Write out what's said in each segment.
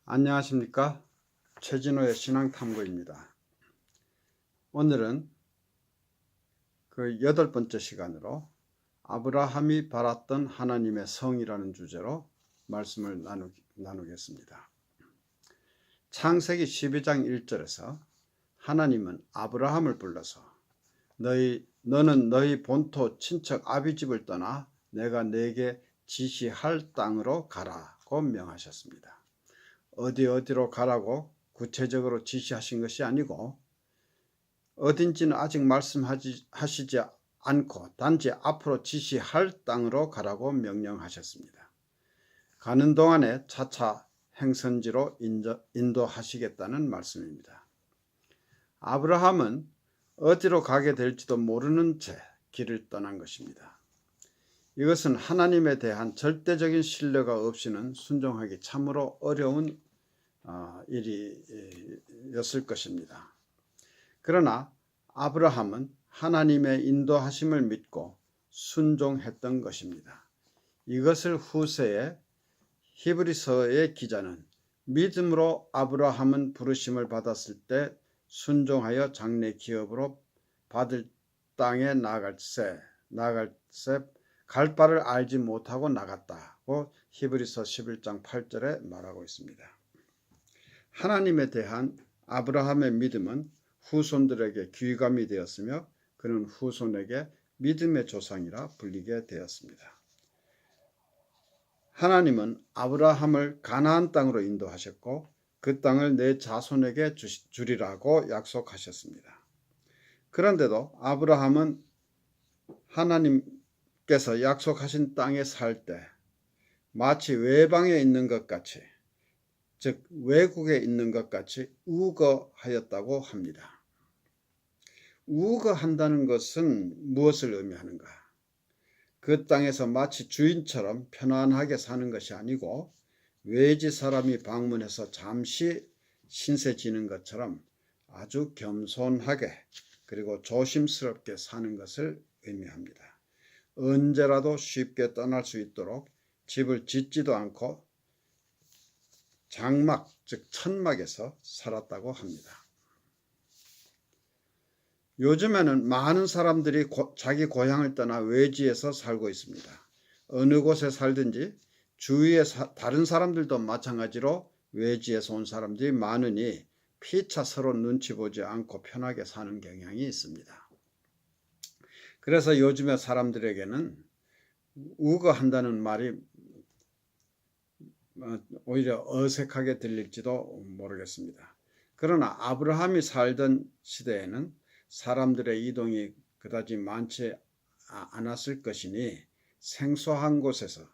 안녕하십니까? 최진호의 신앙탐구입니다. 오늘은 그 8번째 시간으로 아브라함이 바랐던 하나님의 성이라는 주제로 말씀을 나누겠습니다. 창세기 12장 1절에서 하나님은 아브라함을 불러서 너는 너희 본토 친척 아비집을 떠나 내가 네게 지시할 땅으로 가라고 명하셨습니다. 어디로 가라고 구체적으로 지시하신 것이 아니고 어딘지는 아직 말씀하시지 않고 단지 앞으로 지시할 땅으로 가라고 명령하셨습니다. 가는 동안에 차차 행선지로 인도하시겠다는 말씀입니다. 아브라함은 어디로 가게 될지도 모르는 채 길을 떠난 것입니다. 이것은 하나님에 대한 절대적인 신뢰가 없이는 순종하기 참으로 어려운 일이었을 것입니다. 그러나 아브라함은 하나님의 인도하심을 믿고 순종했던 것입니다. 이것을 후세에 히브리서의 기자는 믿음으로 아브라함은 부르심을 받았을 때 순종하여 장래 기업으로 받을 땅에 나갈새 갈 바를 알지 못하고 나갔다고 히브리서 11장 8절에 말하고 있습니다. 하나님에 대한 아브라함의 믿음은 후손들에게 귀감이 되었으며 그는 후손에게 믿음의 조상이라 불리게 되었습니다. 하나님은 아브라함을 가나안 땅으로 인도하셨고 그 땅을 내 자손에게 주리라고 약속하셨습니다. 그런데도 아브라함은 하나님께서 약속하신 땅에 살 때 마치 외방에 있는 것 같이, 즉 외국에 있는 것 같이 우거하였다고 합니다. 우거한다는 것은 무엇을 의미하는가? 그 땅에서 마치 주인처럼 편안하게 사는 것이 아니고 외지 사람이 방문해서 잠시 신세 지는 것처럼 아주 겸손하게 그리고 조심스럽게 사는 것을 의미합니다. 언제라도 쉽게 떠날 수 있도록 집을 짓지도 않고 장막, 즉 천막에서 살았다고 합니다. 요즘에는 많은 사람들이 자기 고향을 떠나 외지에서 살고 있습니다. 어느 곳에 살든지 주위에 다른 사람들도 마찬가지로 외지에서 온 사람들이 많으니 피차 서로 눈치 보지 않고 편하게 사는 경향이 있습니다. 그래서 요즘에 사람들에게는 우거한다는 말이 오히려 어색하게 들릴지도 모르겠습니다. 그러나 아브라함이 살던 시대에는 사람들의 이동이 그다지 많지 않았을 것이니 생소한 곳에서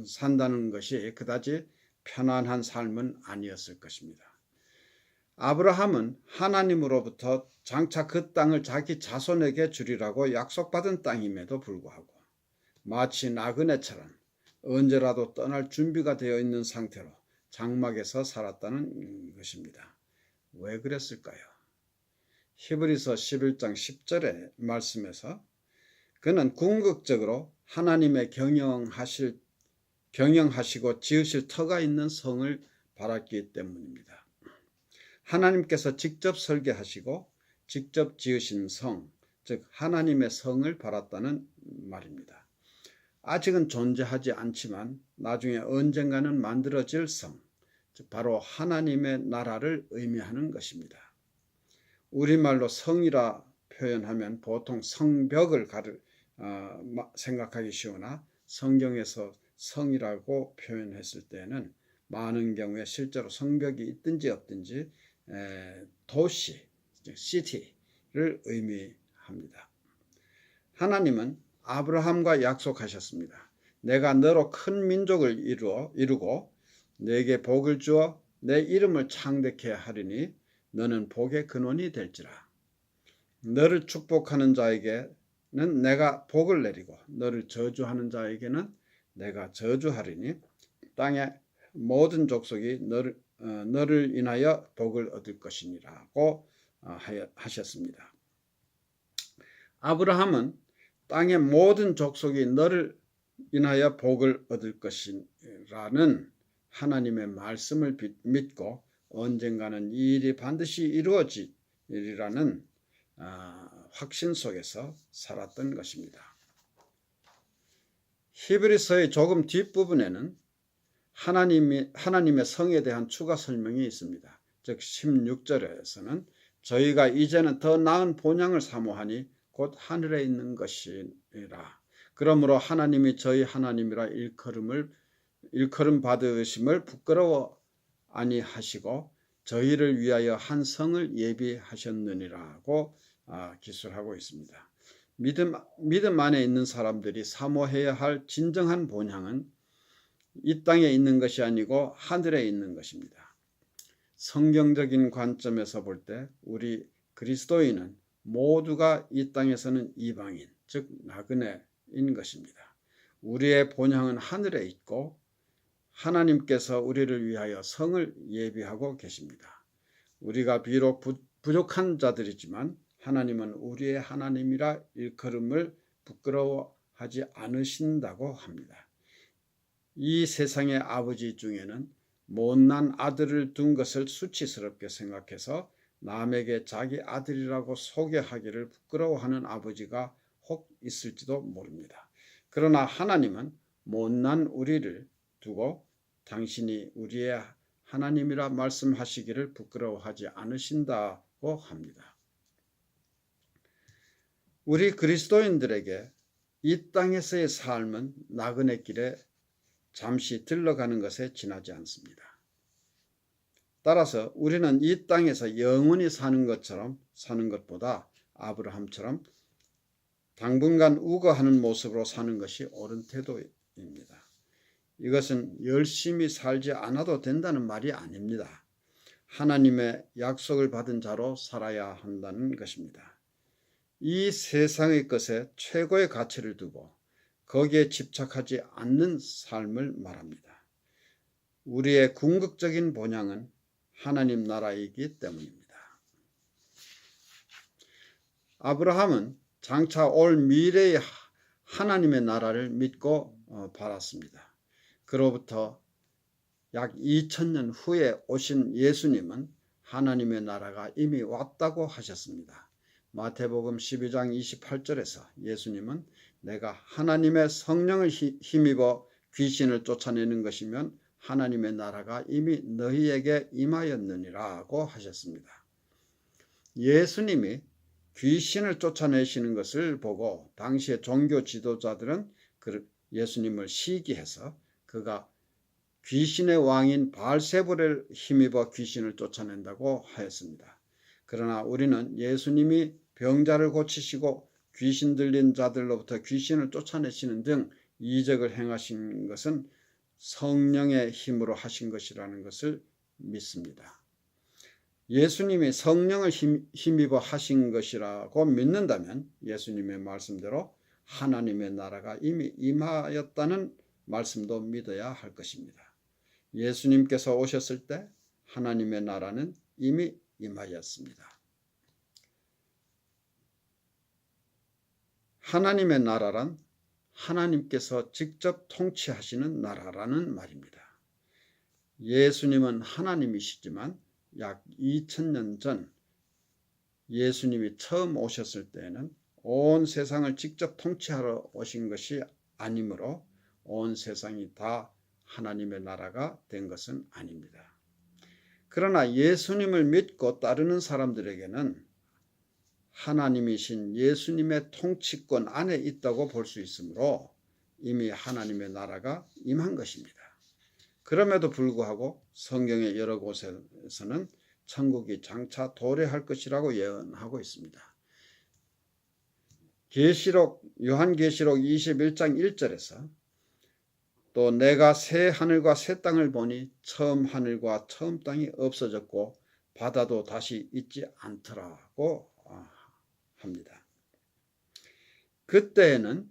산다는 것이 그다지 편안한 삶은 아니었을 것입니다. 아브라함은 하나님으로부터 장차 그 땅을 자기 자손에게 주리라고 약속받은 땅임에도 불구하고 마치 나그네처럼 언제라도 떠날 준비가 되어 있는 상태로 장막에서 살았다는 것입니다. 왜 그랬을까요? 히브리서 11장 10절의 말씀에서 그는 궁극적으로 하나님의 경영하시고 지으실 터가 있는 성을 바랐기 때문입니다. 하나님께서 직접 설계하시고 직접 지으신 성, 즉 하나님의 성을 바랐다는 말입니다. 아직은 존재하지 않지만 나중에 언젠가는 만들어질 성, 즉 바로 하나님의 나라를 의미하는 것입니다. 우리말로 성이라 표현하면 보통 성벽을 생각하기 쉬우나 성경에서 성이라고 표현했을 때는 많은 경우에 실제로 성벽이 있든지 없든지 도시, 시티를 의미합니다. 하나님은 아브라함과 약속하셨습니다. 내가 너로 큰 민족을 이루고 내게 복을 주어 내 이름을 창대케 하리니 너는 복의 근원이 될지라. 너를 축복하는 자에게는 내가 복을 내리고 너를 저주하는 자에게는 내가 저주하리니 땅의 모든 족속이 너를 인하여 복을 얻을 것이니라고 하셨습니다. 아브라함은 땅의 모든 족속이 너를 인하여 복을 얻을 것이라는 하나님의 말씀을 믿고 언젠가는 이 일이 반드시 이루어지리라는 확신 속에서 살았던 것입니다. 히브리서의 조금 뒷부분에는 하나님의 성에 대한 추가 설명이 있습니다. 즉 16절에서는 저희가 이제는 더 나은 본향을 사모하니 곧 하늘에 있는 것이라. 그러므로 하나님이 저희 하나님이라 일컬음 받으심을 부끄러워 아니하시고 저희를 위하여 한 성을 예비하셨느니라고 기술하고 있습니다. 믿음 안에 있는 사람들이 사모해야 할 진정한 본향은 이 땅에 있는 것이 아니고 하늘에 있는 것입니다. 성경적인 관점에서 볼 때 우리 그리스도인은 모두가 이 땅에서는 이방인, 즉 나그네인 것입니다. 우리의 본향은 하늘에 있고 하나님께서 우리를 위하여 성을 예비하고 계십니다. 우리가 비록 부족한 자들이지만 하나님은 우리의 하나님이라 일컬음을 부끄러워하지 않으신다고 합니다. 이 세상의 아버지 중에는 못난 아들을 둔 것을 수치스럽게 생각해서 남에게 자기 아들이라고 소개하기를 부끄러워하는 아버지가 혹 있을지도 모릅니다. 그러나 하나님은 못난 우리를 두고 당신이 우리의 하나님이라 말씀하시기를 부끄러워하지 않으신다고 합니다. 우리 그리스도인들에게 이 땅에서의 삶은 나그네 길에 잠시 들러가는 것에 지나지 않습니다. 따라서 우리는 이 땅에서 영원히 사는 것보다 아브라함처럼 당분간 우거하는 모습으로 사는 것이 옳은 태도입니다. 이것은 열심히 살지 않아도 된다는 말이 아닙니다. 하나님의 약속을 받은 자로 살아야 한다는 것입니다. 이 세상의 것에 최고의 가치를 두고 거기에 집착하지 않는 삶을 말합니다. 우리의 궁극적인 본향은 하나님 나라이기 때문입니다. 아브라함은 장차 올 미래의 하나님의 나라를 믿고 바랐습니다. 그로부터 약 2000년 후에 오신 예수님은 하나님의 나라가 이미 왔다고 하셨습니다. 마태복음 12장 28절에서 예수님은 내가 하나님의 성령을 힘입어 귀신을 쫓아내는 것이면 하나님의 나라가 이미 너희에게 임하였느니라고 하셨습니다. 예수님이 귀신을 쫓아내시는 것을 보고 당시의 종교 지도자들은 예수님을 시기해서 그가 귀신의 왕인 바알세불을 힘입어 귀신을 쫓아낸다고 하였습니다. 그러나 우리는 예수님이 병자를 고치시고 귀신 들린 자들로부터 귀신을 쫓아내시는 등 이적을 행하신 것은 성령의 힘으로 하신 것이라는 것을 믿습니다. 예수님이 성령을 힘입어 하신 것이라고 믿는다면 예수님의 말씀대로 하나님의 나라가 이미 임하였다는 말씀도 믿어야 할 것입니다. 예수님께서 오셨을 때 하나님의 나라는 이미 임하였습니다. 하나님의 나라란 하나님께서 직접 통치하시는 나라라는 말입니다. 예수님은 하나님이시지만 약 2000년 전 예수님이 처음 오셨을 때에는 온 세상을 직접 통치하러 오신 것이 아니므로 온 세상이 다 하나님의 나라가 된 것은 아닙니다. 그러나 예수님을 믿고 따르는 사람들에게는 하나님이신 예수님의 통치권 안에 있다고 볼 수 있으므로 이미 하나님의 나라가 임한 것입니다. 그럼에도 불구하고 성경의 여러 곳에서는 천국이 장차 도래할 것이라고 예언하고 있습니다. 요한계시록 21장 1절에서 또 내가 새 하늘과 새 땅을 보니 처음 하늘과 처음 땅이 없어졌고 바다도 다시 있지 않더라고 합니다. 그때에는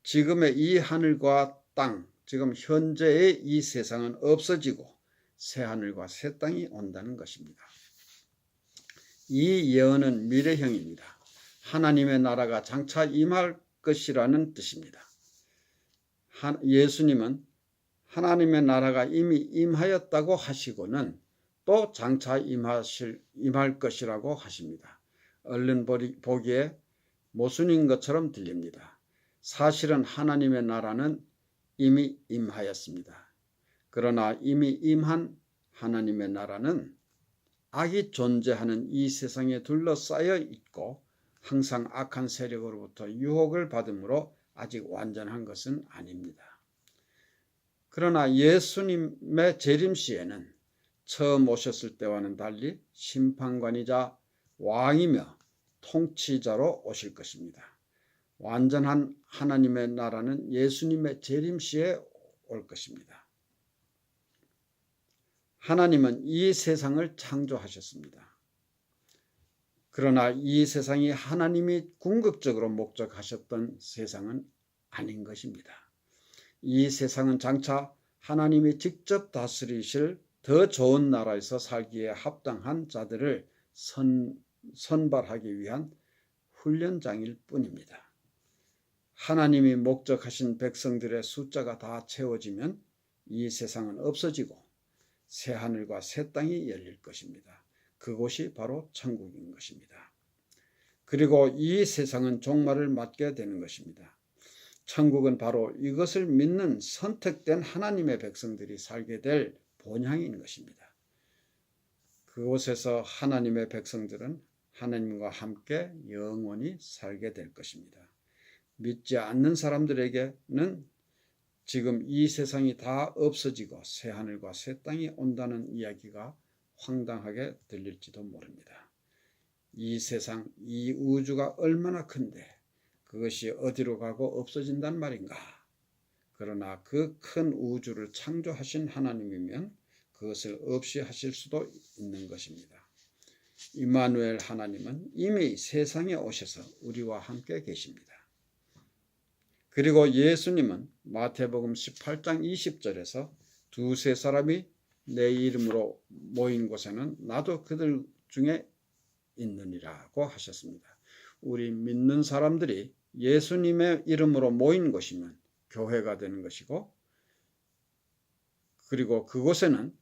지금의 이 하늘과 땅, 지금 현재의 이 세상은 없어지고 새 하늘과 새 땅이 온다는 것입니다. 이 예언은 미래형입니다. 하나님의 나라가 장차 임할 것이라는 뜻입니다. 예수님은 하나님의 나라가 이미 임하였다고 하시고는 또 장차 임할 것이라고 하십니다. 얼른 보기에 모순인 것처럼 들립니다. 사실은 하나님의 나라는 이미 임하였습니다. 그러나 이미 임한 하나님의 나라는 악이 존재하는 이 세상에 둘러싸여 있고 항상 악한 세력으로부터 유혹을 받으므로 아직 완전한 것은 아닙니다. 그러나 예수님의 재림시에는 처음 오셨을 때와는 달리 심판관이자 왕이며 통치자로 오실 것입니다. 완전한 하나님의 나라는 예수님의 재림시에 올 것입니다. 하나님은 이 세상을 창조하셨습니다. 그러나 이 세상이 하나님이 궁극적으로 목적하셨던 세상은 아닌 것입니다. 이 세상은 장차 하나님이 직접 다스리실 더 좋은 나라에서 살기에 합당한 자들을 선발하기 위한 훈련장일 뿐입니다. 하나님이 목적하신 백성들의 숫자가 다 채워지면 이 세상은 없어지고 새 하늘과 새 땅이 열릴 것입니다. 그곳이 바로 천국인 것입니다. 그리고 이 세상은 종말을 맞게 되는 것입니다. 천국은 바로 이것을 믿는 선택된 하나님의 백성들이 살게 될 본향인 것입니다. 그곳에서 하나님의 백성들은 하나님과 함께 영원히 살게 될 것입니다. 믿지 않는 사람들에게는 지금 이 세상이 다 없어지고 새 하늘과 새 땅이 온다는 이야기가 황당하게 들릴지도 모릅니다. 이 세상, 이 우주가 얼마나 큰데 그것이 어디로 가고 없어진단 말인가? 그러나 그 큰 우주를 창조하신 하나님이면 그것을 없이 하실 수도 있는 것입니다. 임마누엘 하나님은 이미 세상에 오셔서 우리와 함께 계십니다. 그리고 예수님은 마태복음 18장 20절에서 두세 사람이 내 이름으로 모인 곳에는 나도 그들 중에 있느니라고 하셨습니다. 우리 믿는 사람들이 예수님의 이름으로 모인 곳이면 교회가 되는 것이고, 그리고 그곳에는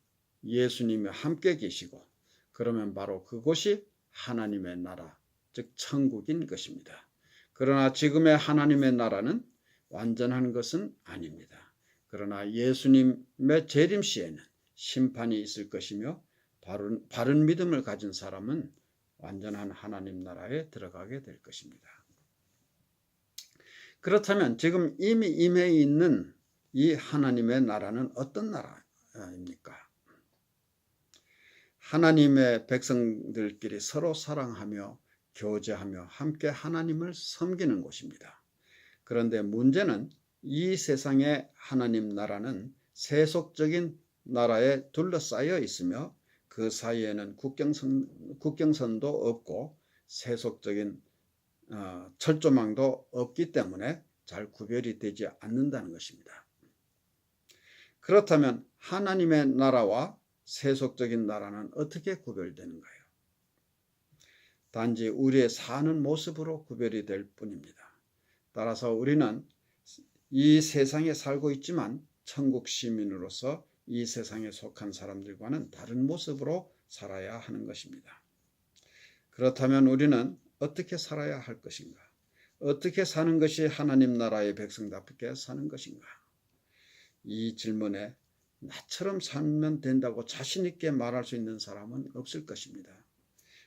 예수님이 함께 계시고, 그러면 바로 그곳이 하나님의 나라, 즉 천국인 것입니다. 그러나 지금의 하나님의 나라는 완전한 것은 아닙니다. 그러나 예수님의 재림시에는 심판이 있을 것이며 바른 믿음을 가진 사람은 완전한 하나님 나라에 들어가게 될 것입니다. 그렇다면 지금 이미 임해 있는 이 하나님의 나라는 어떤 나라입니까? 하나님의 백성들끼리 서로 사랑하며 교제하며 함께 하나님을 섬기는 곳입니다. 그런데 문제는 이 세상의 하나님 나라는 세속적인 나라에 둘러싸여 있으며 그 사이에는 국경선도 없고 세속적인 철조망도 없기 때문에 잘 구별이 되지 않는다는 것입니다. 그렇다면 하나님의 나라와 세속적인 나라는 어떻게 구별되는가요? 단지 우리의 사는 모습으로 구별이 될 뿐입니다. 따라서 우리는 이 세상에 살고 있지만 천국 시민으로서 이 세상에 속한 사람들과는 다른 모습으로 살아야 하는 것입니다. 그렇다면 우리는 어떻게 살아야 할 것인가? 어떻게 사는 것이 하나님 나라의 백성답게 사는 것인가? 이 질문에 나처럼 살면 된다고 자신 있게 말할 수 있는 사람은 없을 것입니다.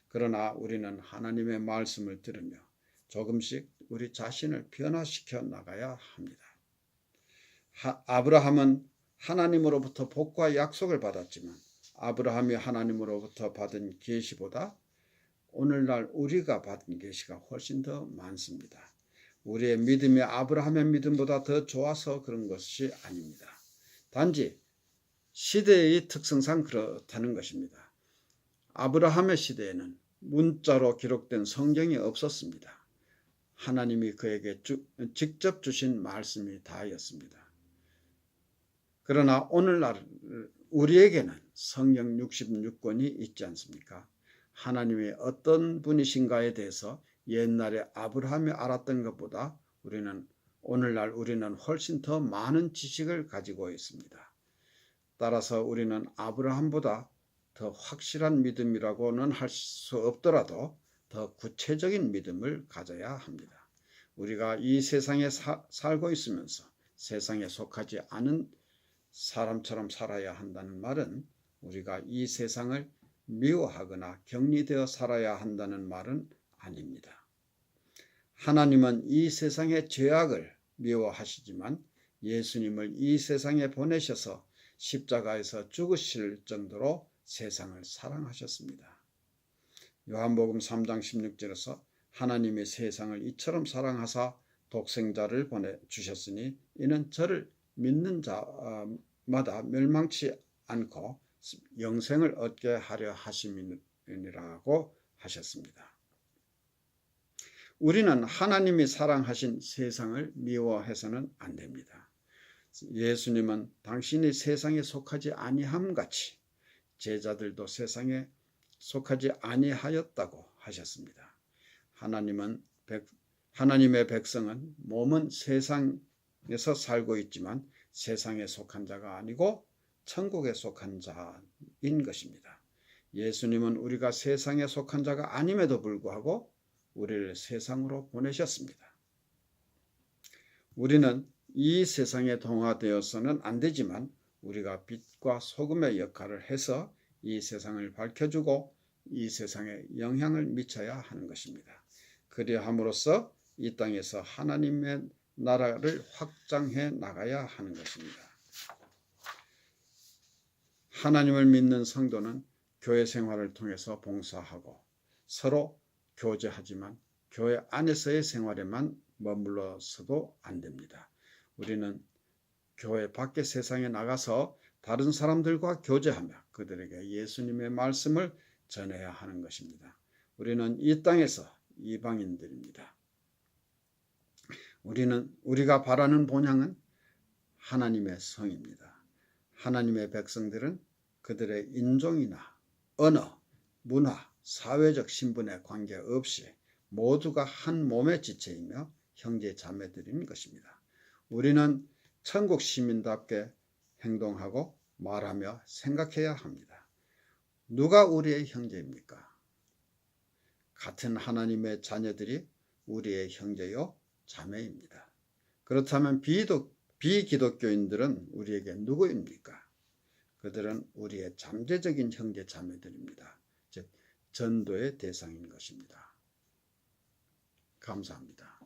그러나 우리는 하나님의 말씀을 들으며 조금씩 우리 자신을 변화시켜 나가야 합니다. 아브라함은 하나님으로부터 복과 약속을 받았지만 아브라함이 하나님으로부터 받은 계시보다 오늘날 우리가 받은 계시가 훨씬 더 많습니다. 우리의 믿음이 아브라함의 믿음보다 더 좋아서 그런 것이 아닙니다. 단지 시대의 특성상 그렇다는 것입니다. 아브라함의 시대에는 문자로 기록된 성경이 없었습니다. 하나님이 그에게 직접 주신 말씀이 다였습니다. 그러나 오늘날 우리에게는 성경 66권이 있지 않습니까? 하나님이 어떤 분이신가에 대해서 옛날에 아브라함이 알았던 것보다 오늘날 우리는 훨씬 더 많은 지식을 가지고 있습니다. 따라서 우리는 아브라함보다 더 확실한 믿음이라고는 할 수 없더라도 더 구체적인 믿음을 가져야 합니다. 우리가 이 세상에 살고 있으면서 세상에 속하지 않은 사람처럼 살아야 한다는 말은 우리가 이 세상을 미워하거나 격리되어 살아야 한다는 말은 아닙니다. 하나님은 이 세상의 죄악을 미워하시지만 예수님을 이 세상에 보내셔서 십자가에서 죽으실 정도로 세상을 사랑하셨습니다. 요한복음 3장 16절에서 하나님이 세상을 이처럼 사랑하사 독생자를 보내주셨으니 이는 저를 믿는 자마다 멸망치 않고 영생을 얻게 하려 하심이라고 하셨습니다. 우리는 하나님이 사랑하신 세상을 미워해서는 안 됩니다. 예수님은 당신이 세상에 속하지 아니함 같이 제자들도 세상에 속하지 아니하였다고 하셨습니다. 하나님의 백성은 몸은 세상에서 살고 있지만 세상에 속한 자가 아니고 천국에 속한 자인 것입니다. 예수님은 우리가 세상에 속한 자가 아님에도 불구하고 우리를 세상으로 보내셨습니다. 우리는 이 세상에 동화되어서는 안 되지만 우리가 빛과 소금의 역할을 해서 이 세상을 밝혀주고 이 세상에 영향을 미쳐야 하는 것입니다. 그리함으로써 이 땅에서 하나님의 나라를 확장해 나가야 하는 것입니다. 하나님을 믿는 성도는 교회 생활을 통해서 봉사하고 서로 교제하지만 교회 안에서의 생활에만 머물러서도 안 됩니다. 우리는 교회 밖의 세상에 나가서 다른 사람들과 교제하며 그들에게 예수님의 말씀을 전해야 하는 것입니다. 우리는 이 땅에서 이방인들입니다. 우리가 바라는 본향은 하나님의 성입니다. 하나님의 백성들은 그들의 인종이나 언어, 문화, 사회적 신분에 관계없이 모두가 한 몸의 지체이며 형제 자매들인 것입니다. 우리는 천국 시민답게 행동하고 말하며 생각해야 합니다. 누가 우리의 형제입니까? 같은 하나님의 자녀들이 우리의 형제요 자매입니다. 그렇다면 비기독교인들은 우리에게 누구입니까? 그들은 우리의 잠재적인 형제 자매들입니다. 즉 전도의 대상인 것입니다. 감사합니다.